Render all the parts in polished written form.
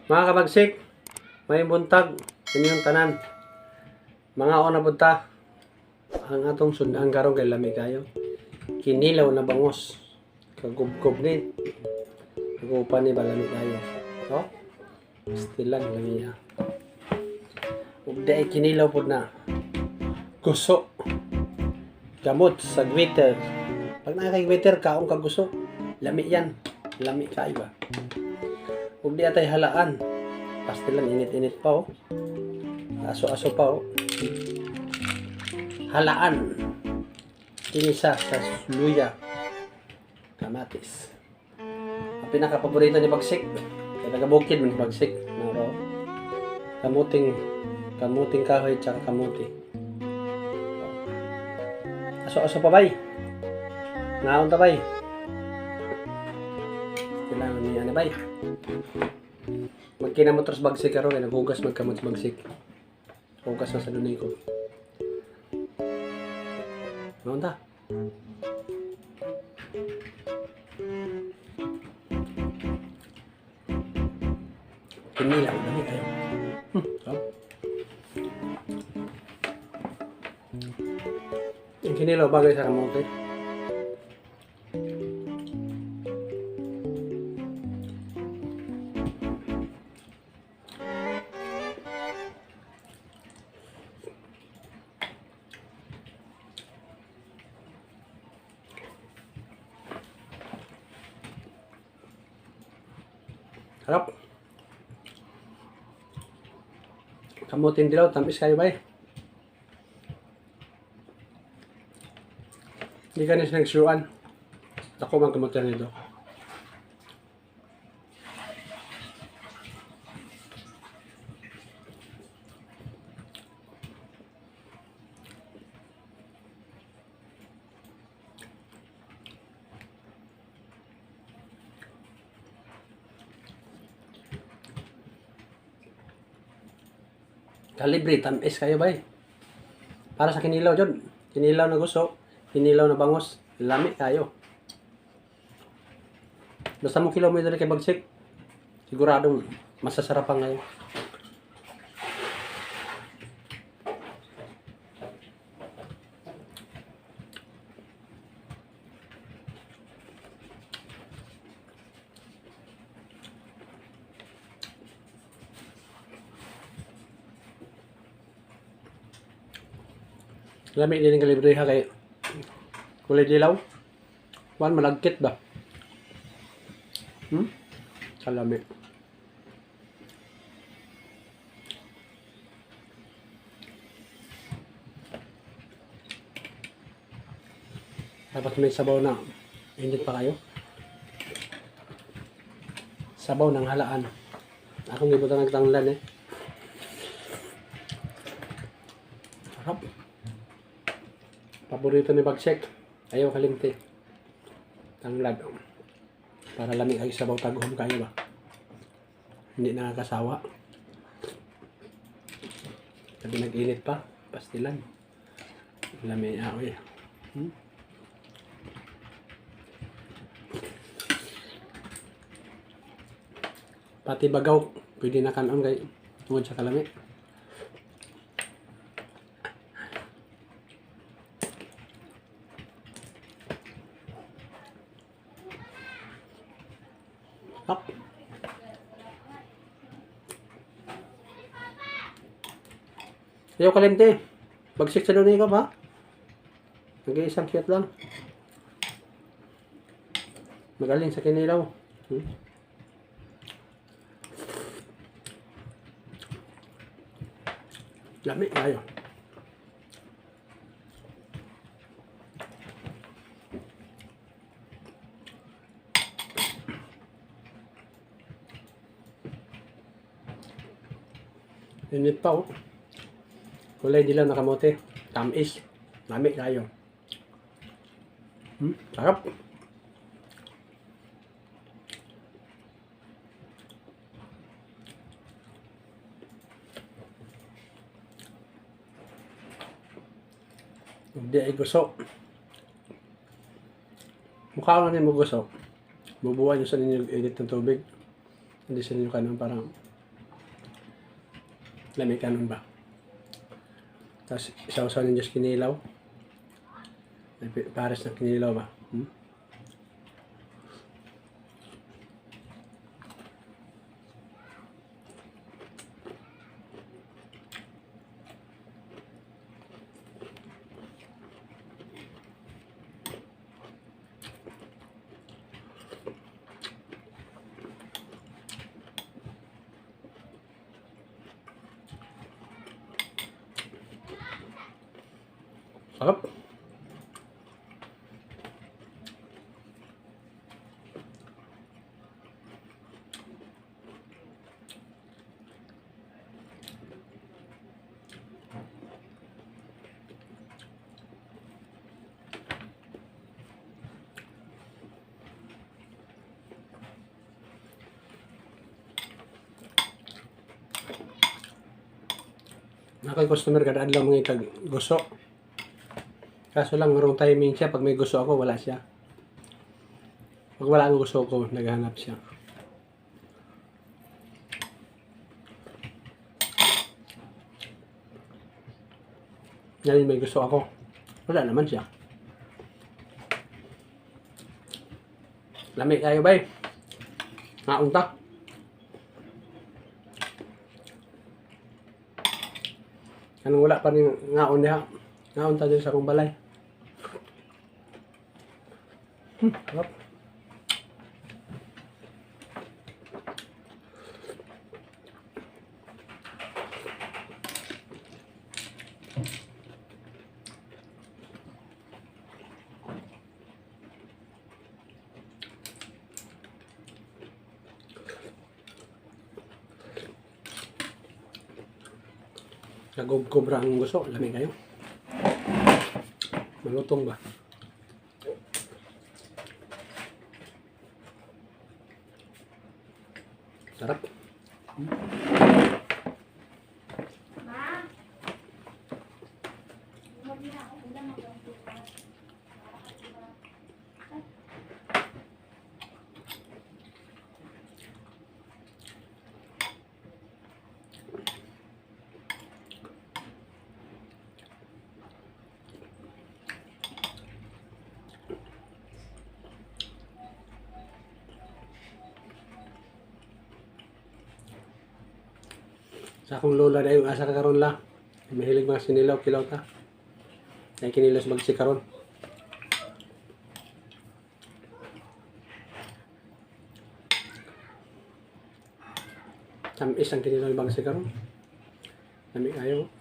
Mga kabagsik, may buntag inyong tanan. Mga una punta, ang atong sundan karon kay lami kayo. Kinilaw na bangos. Kagubgob ni. Nagupan ni balami kayo. Oh? Stilan lami ya. Ug dai kinilaw pud na. Guso. Gamot sa gwitter. Pag na kay gwitter kaong kaguso, lami yan. Lami kayo ba. Ug di atay halaan. Pastilan init-init pa oh. Aso-aso pa oh. Halaan. Kinisa sa luya. Kamatis. Ang pinaka-paborito ni Bagsik. Kaya taga-bukid mo ni Bagsik. Naro. Kamuting kahoy tsaka kamuti. Aso-aso pa bay. Naon ta bay. Kailangan niya na bay. Magkinamotros Bagsik karon kay naghugas magkamot Bagsik. Hugas na sa dunay ko. Naon ta? Kinilaw dami kayo. Oh. Yung kinilaw bagay sa kamote. Harap. Kamutin dilaw, tamis kayo ba eh? Hindi ka na sinagsyuan. Ako mang kamutin nito. Kalibre, tamis kayo ba eh? Para sa kinilaw dyan. Kinilaw na gusto. Kinilaw na bangos. Lami kayo. Basta mo kilaw mo dali kay Bagsik. Siguradong masasarapan ngayon. Lami din ang kalibre ha kay kulay dilaw. Wan malagkit ba? Kalami. Dapat may sabaw na. Hindi pa kayo. Sabaw ng halaan. Akong gibutan nagtanglan eh. Sarap. Paborito ni Bagsik. Ayaw kalimti. Tanglad. Para lami kayo sabaw taguhom kayo ba. Hindi nakakasawa. Sabi nag-init pa. Pastilan. Lami aoy. Pati bagaw. Pwede na kanon kay tungod sa kalami. Up. Ayaw kalimte. Bagsik sa dunay ka ba? Nag-iisang kiyat lang. Magaling sa kinilaw. Lami kayo. Init pa oh. Kulay dilaw na kamote. Tamis. Lami kayo. Sarap. Hindi ay gusto. Mukha lang din mo gusto. Bubuhay nyo sa ninyo init ng tubig. Hindi sa ninyo kanang parang Lami kanon ba? Tapos isaw-saw ng Diyos kinilaw. May pares na kinilaw ba? Sarap. Nakay customer kada adlaw mga itag gusto. Kaso lang wrong timing siya. Pag may gusto ako, wala siya. Pag wala ang gusto ko, naghahanap siya. Ngayon may gusto ako. Wala naman siya. Lamig kayo bay. Naunta. Anong wala pa rin ngaon niya. Naunta din sa akong balay. Sarap. Nag-cobra ang gusto. Lamig kayo. Malutong ba? Sarap. Sa akong lola na yung asa ka karon la. Mahilig mga sinilaw, kilaw ta. Ay kinilos magsikaron. Tamis ang kinilaw magsikaron. Dami kayo.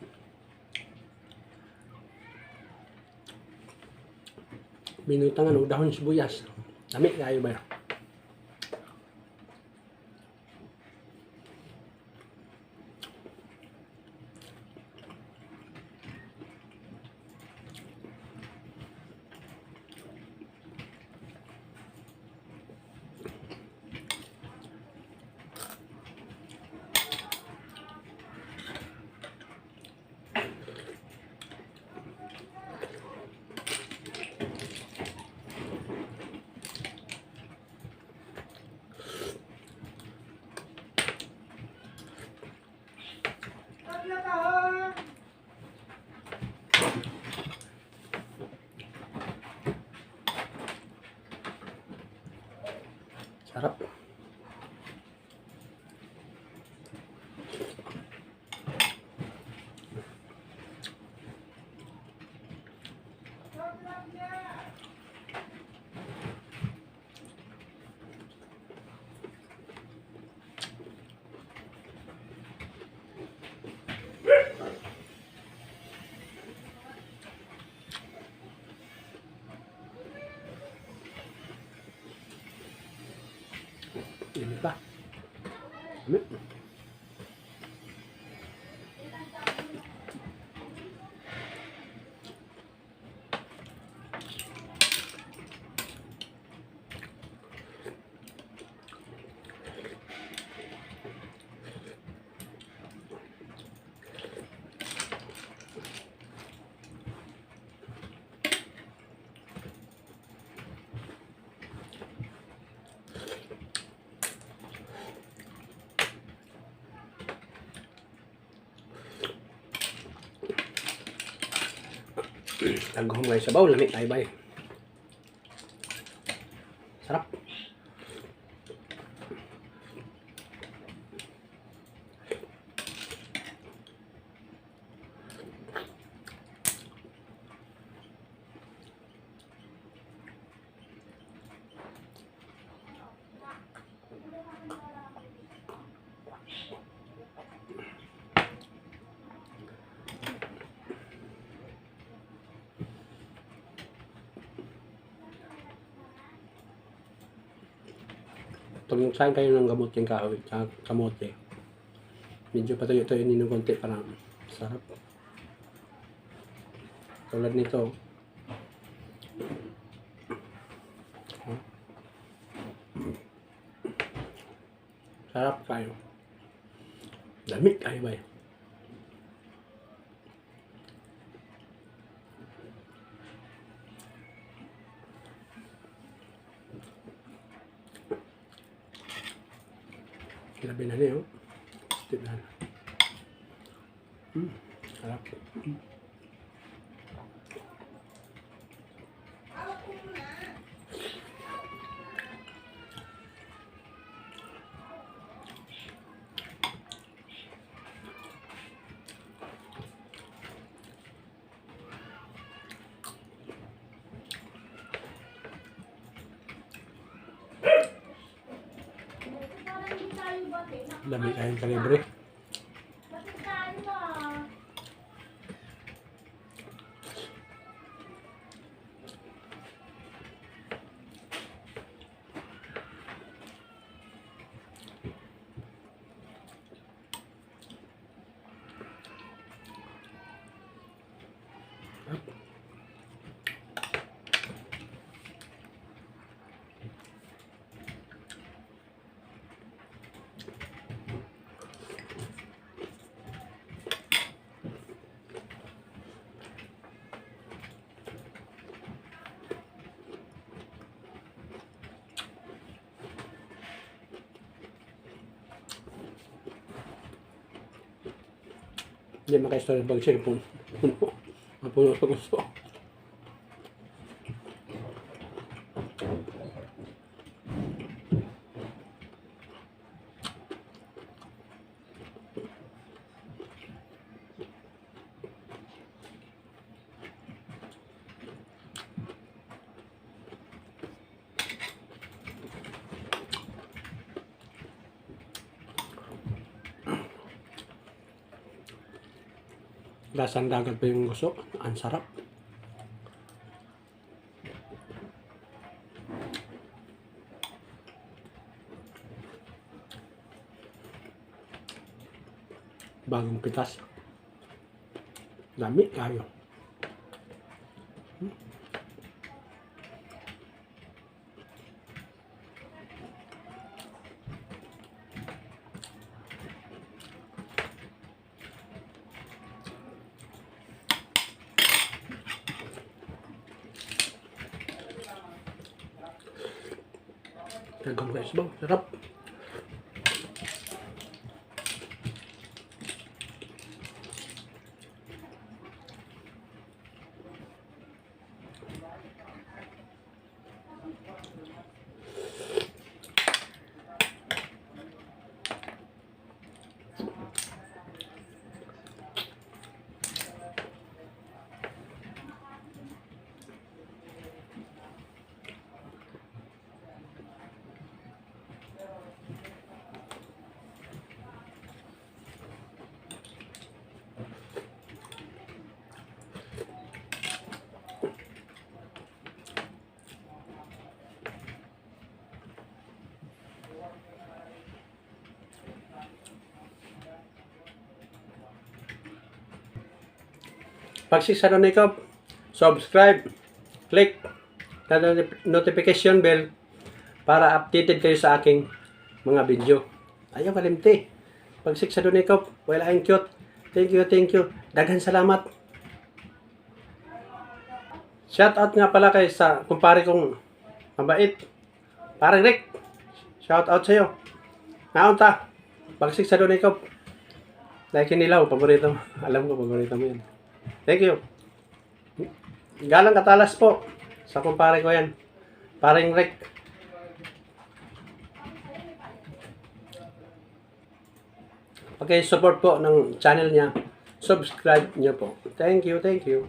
Binutangan o dahon sibuyas. Dami kayo ba? Sarap. Ini pa. Ano? Taghom kayo sabaw, lamig tayo bay. Sarap. Pag nagsahin kayo ng gamot yung kahoy, kamote, medyo patuyo-tuyo ng konti para sarap. Tulad nito. Sarap kayo. Lamig kayo ba? Grabe na niyo. Tignan. Sarap. Dami kayong kalibre. Hindi maka-store bag siya yung puno. Mapuno sa gusto. Lasang dagat pa yung gusto. Ang sarap. Bagong pitas. Dami kayo. Dagang guys bang, sarap. Pag sisaro na ikaw, subscribe, click na notification bell para updated kayo sa aking mga video. Ayaw kalimti. Pag sisaro na ikaw, wala ang cute. Thank you. Daghan salamat. Shout out nga pala kay sa kumpare kong mabait. Parang Rick. Shout out sa'yo. Naunta. Pag sisaro na ikaw, like nilaw, paborito mo. Alam ko, paborito mo yan. Thank you. Galang Katalas po. Sa kumpare ko yan. Paring Rick. Okay, support po ng channel niya. Subscribe niyo po. Thank you, thank you.